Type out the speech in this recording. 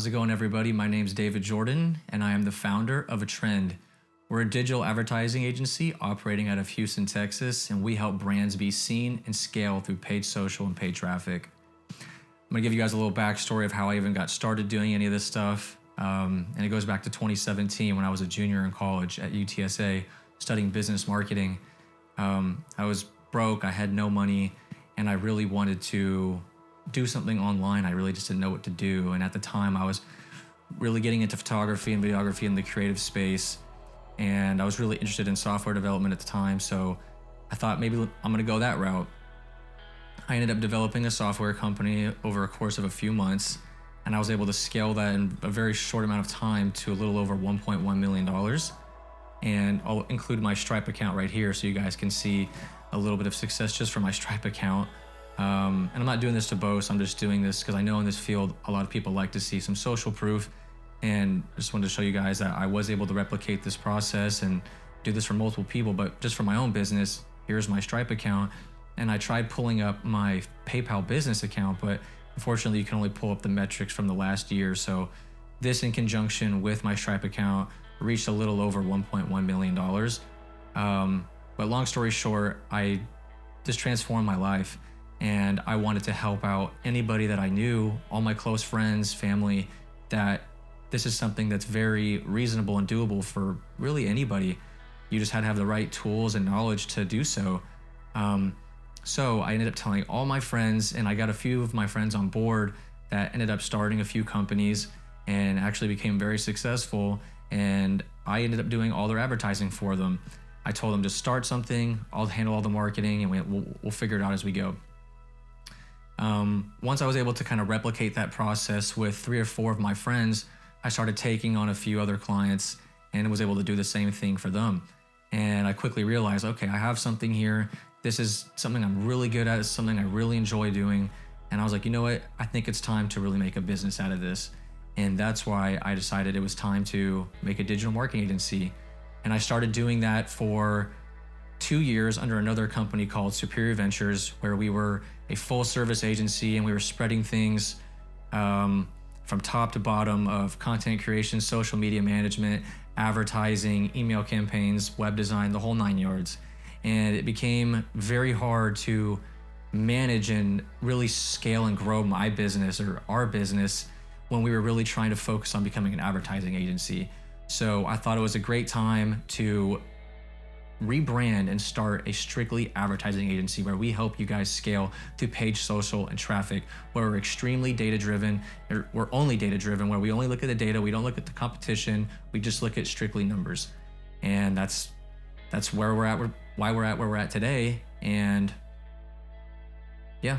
How's it going, everybody? My name's David Jordan, and I am the founder of Atrend. We're a digital advertising agency operating out of Houston, Texas, and we help brands be seen and scale through paid social and paid traffic. I'm gonna give you guys a little backstory of how I even got started doing any of this stuff. And it goes back to 2017 when I was a junior in college at UTSA studying business marketing. I was broke, I had no money, and I really wanted to do something online. I really just didn't know what to do. And at the time I was really getting into photography and videography in the creative space. And I was really interested in software development at the time. So I thought maybe I'm gonna go that route. I ended up developing a software company over a course of a few months, and I was able to scale that in a very short amount of time to a little over $1.1 million. And I'll include my Stripe account right here so you guys can see a little bit of success just from my Stripe account. And I'm not doing this to boast, I'm just doing this because I know in this field, a lot of people like to see some social proof. And I just wanted to show you guys that I was able to replicate this process and do this for multiple people, but just for my own business, here's my Stripe account. And I tried pulling up my PayPal business account, but unfortunately you can only pull up the metrics from the last year. So this in conjunction with my Stripe account reached a little over $1.1 million. But long story short, this transformed my life. And I wanted to help out anybody that I knew, all my close friends, family, that this is something that's very reasonable and doable for really anybody. You just had to have the right tools and knowledge to do so. So I ended up telling all my friends, and I got a few of my friends on board that ended up starting a few companies and actually became very successful. And I ended up doing all their advertising for them. I told them to start something, I'll handle all the marketing, and we'll figure it out as we go. Once I was able to kind of replicate that process with 3 or 4 of my friends, I started taking on a few other clients and was able to do the same thing for them. And I quickly realized, okay, I have something here. This is something I'm really good at. It's something I really enjoy doing. And I was like, you know what? I think it's time to really make a business out of this. And that's why I decided it was time to make a digital marketing agency. And I started doing that for 2 years under another company called Superior Ventures, where we were a full service agency and we were spreading things from top to bottom of content creation, social media management, advertising, email campaigns, web design, the whole 9 yards. And it became very hard to manage and really scale and grow my business or our business when we were really trying to focus on becoming an advertising agency. So I thought it was a great time to rebrand and start a strictly advertising agency where we help you guys scale through paid social and traffic, where we're extremely data-driven. We're only data-driven, where we only look at the data, we don't look at the competition, we just look at strictly numbers. And that's where we're at, why we're at where we're at today. And yeah.